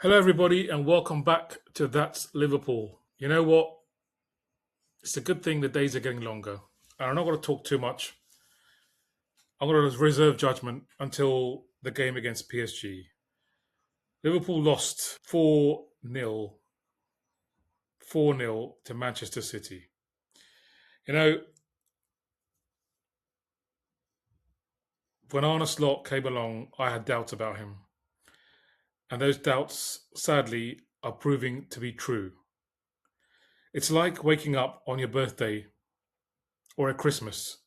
Hello, everybody, and welcome back to That's Liverpool. You know what? It's a good thing the days are getting longer. And I'm not going to talk too much. I'm going to reserve judgment until the game against PSG. Liverpool lost 4-0, 4-0 to Manchester City. You know, when Arne Slot came along, I had doubts about him. And those doubts, sadly, are proving to be true. It's like waking up on your birthday or at Christmas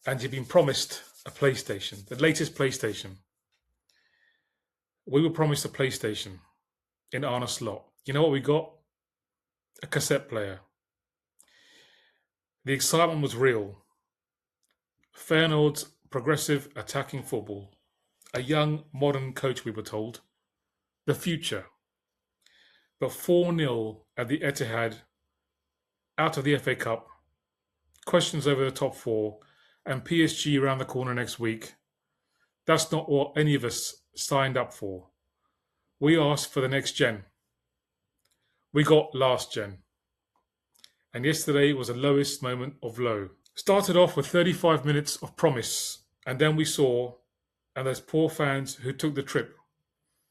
and you've been promised a PlayStation, the latest PlayStation. We were promised a PlayStation in Arne Slot. You know what we got? A cassette player. The excitement was real. Feyenoord's progressive attacking football. A young, modern coach, we were told. The future. But 4-0 at the Etihad, out of the FA Cup. Questions over the top four, and PSG around the corner next week. That's not what any of us signed up for. We asked for the next gen. We got last gen. And yesterday was the lowest moment of low. Started off with 35 minutes of promise, and then we saw, and those poor fans who took the trip,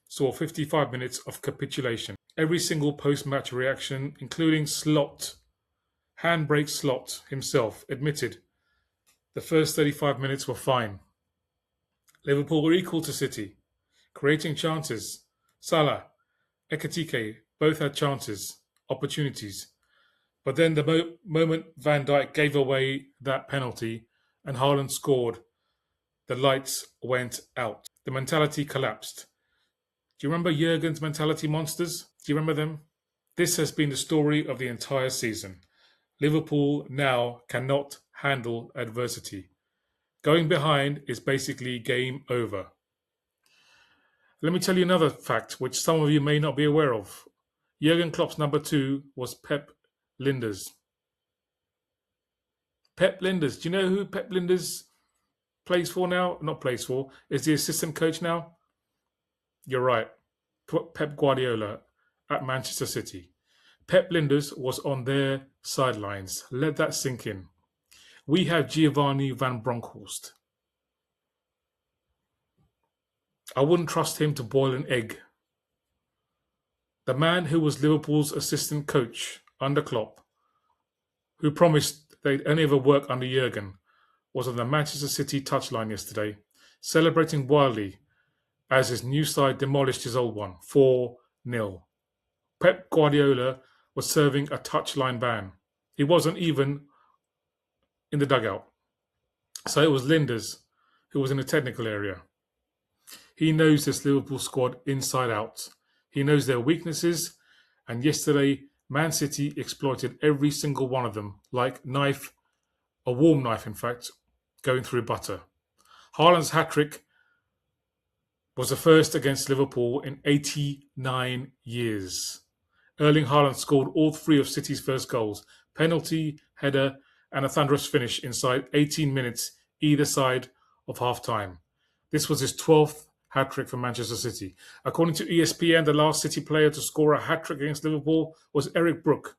saw 55 minutes of capitulation. Every single post-match reaction, including Slot, handbrake Slot himself, admitted the first 35 minutes were fine. Liverpool were equal to City, creating chances. Salah, Ekitike both had chances, opportunities. But then the moment Van Dijk gave away that penalty and Haaland scored, the lights went out. The mentality collapsed. Do you remember Jürgen's mentality monsters? Do you remember them? This has been the story of the entire season. Liverpool now cannot handle adversity. Going behind is basically game over. Let me tell you another fact which some of you may not be aware of. Jürgen Klopp's number 2 was Pep Lijnders. Pep Lijnders. Do you know who Pep Lijnders plays for now? Not plays for. Is the assistant coach now? You're right. Pep Guardiola at Manchester City. Pep Lijnders was on their sidelines. Let that sink in. We have Giovanni van Bronckhorst. I wouldn't trust him to boil an egg. The man who was Liverpool's assistant coach under Klopp, who promised they'd only ever work under Jürgen, was on the Manchester City touchline yesterday, celebrating wildly as his new side demolished his old one, 4-0. Pep Guardiola was serving a touchline ban. He wasn't even in the dugout. So it was Lijnders who was in the technical area. He knows this Liverpool squad inside out. He knows their weaknesses, and yesterday Man City exploited every single one of them like a warm knife in fact, going through butter. Haaland's hat-trick was the first against Liverpool in 89 years. Erling Haaland scored all 3 of City's first goals, penalty, header, and a thunderous finish inside 18 minutes either side of half-time. This was his 12th hat-trick for Manchester City. According to ESPN, the last City player to score a hat-trick against Liverpool was Eric Brook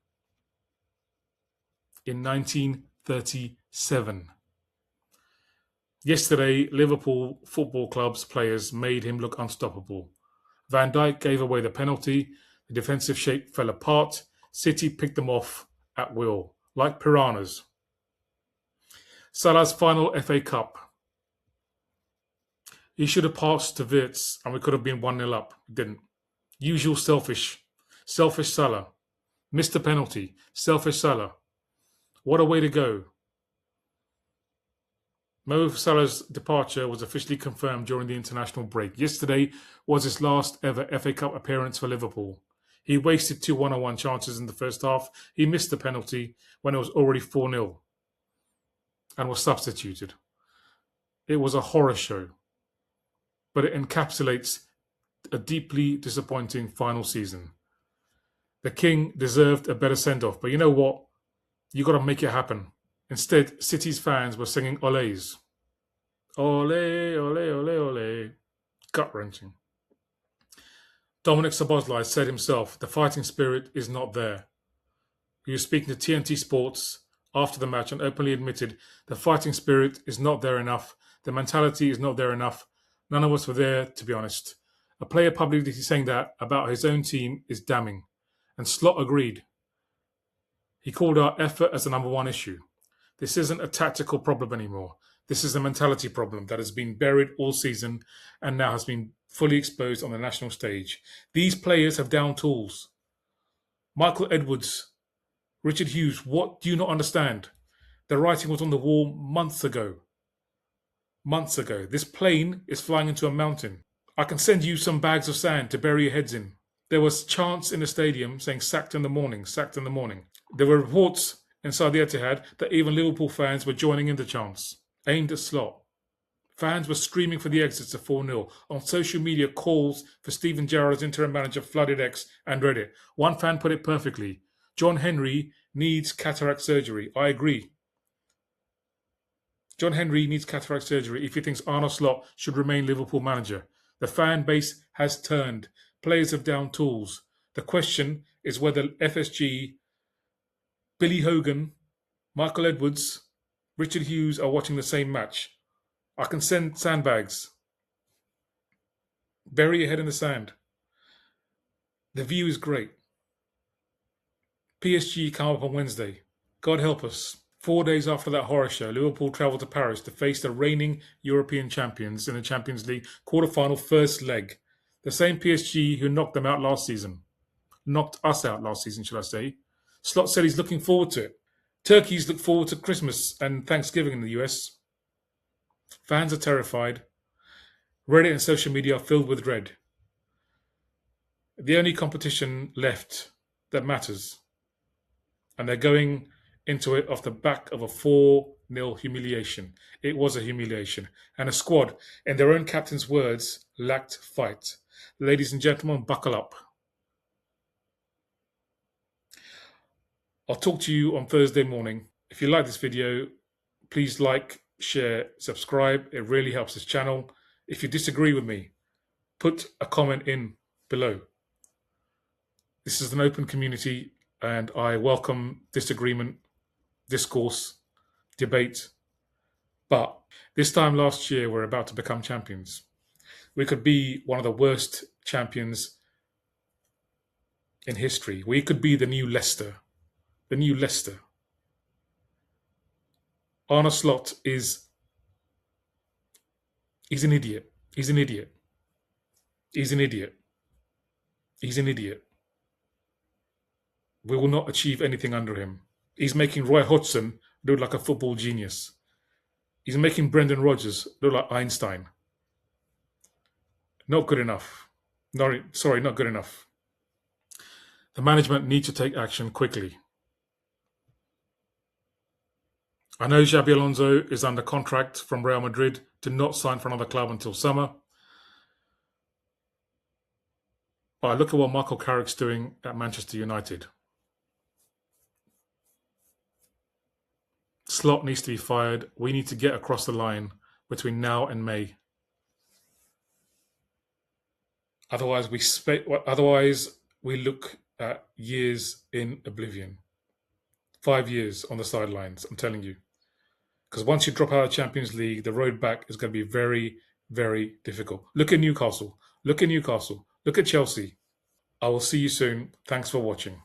in 1937. Yesterday, Liverpool Football Club's players made him look unstoppable. Van Dijk gave away the penalty, the defensive shape fell apart, City picked them off at will, like piranhas. Salah's final FA Cup. He should have passed to Wirtz and we could have been 1-0 up. He didn't. Usual selfish Salah. Missed the penalty. Selfish Salah. What a way to go. Mo Salah's departure was officially confirmed during the international break. Yesterday was his last ever FA Cup appearance for Liverpool. He wasted 2 one-on-one chances in the first half. He missed the penalty when it was already 4-0 and was substituted. It was a horror show, but it encapsulates a deeply disappointing final season. The King deserved a better send-off, but you know what? You got to make it happen. Instead, City's fans were singing Ole's. Ole, ole, ole, ole. Gut-wrenching. Dominic Szoboszlai said himself, the fighting spirit is not there. He was speaking to TNT Sports after the match and openly admitted the fighting spirit is not there enough. The mentality is not there enough. None of us were there, to be honest. A player publicly saying that about his own team is damning. And Slot agreed. He called our effort as the number one issue. This isn't a tactical problem anymore. This is a mentality problem that has been buried all season and now has been fully exposed on the national stage. These players have down tools. Michael Edwards, Richard Hughes, what do you not understand? The writing was on the wall months ago. Months ago. This plane is flying into a mountain. I can send you some bags of sand to bury your heads in. There was chants in the stadium saying sacked in the morning, sacked in the morning. There were reports inside the Etihad that even Liverpool fans were joining in the chants, aimed at Slot. Fans were screaming for the exits of 4-0. On social media, calls for Steven Gerrard as interim manager flooded X and Reddit. One fan put it perfectly. John Henry needs cataract surgery. I agree. John Henry needs cataract surgery if he thinks Arne Slot should remain Liverpool manager. The fan base has turned. Players have down tools. The question is whether FSG, Billy Hogan, Michael Edwards, Richard Hughes are watching the same match. I can send sandbags. Bury your head in the sand. The view is great. PSG come up on Wednesday. God help us. 4 days after that horror show, Liverpool travelled to Paris to face the reigning European champions in the Champions League quarter-final first leg. The same PSG who knocked them out last season. Knocked us out last season, should I say. Slot said he's looking forward to it. Turkeys look forward to Christmas and Thanksgiving in the US. Fans are terrified. Reddit and social media are filled with dread. The only competition left that matters. And they're going into it off the back of a 4-0 humiliation. It was a humiliation. And a squad, in their own captain's words, lacked fight. Ladies and gentlemen, buckle up. I'll talk to you on Thursday morning. If you like this video, please like, share, subscribe. It really helps this channel. If you disagree with me, put a comment in below. This is an open community and I welcome disagreement, discourse, debate. But this time last year, we're about to become champions. We could be one of the worst champions in history. We could be the new Leicester. The new Leicester. Arne Slot he's an idiot. He's an idiot. He's an idiot. He's an idiot. We will not achieve anything under him. He's making Roy Hodgson look like a football genius. He's making Brendan Rodgers look like Einstein. Not good enough. Sorry, not good enough. The management need to take action quickly. I know Xabi Alonso is under contract from Real Madrid to not sign for another club until summer. But look at what Michael Carrick's doing at Manchester United. Slot needs to be fired. We need to get across the line between now and May. Otherwise, we look at years in oblivion. 5 years on the sidelines, I'm telling you. Because once you drop out of the Champions League, the road back is going to be very, very difficult. Look at Newcastle. Look at Newcastle. Look at Chelsea. I will see you soon. Thanks for watching.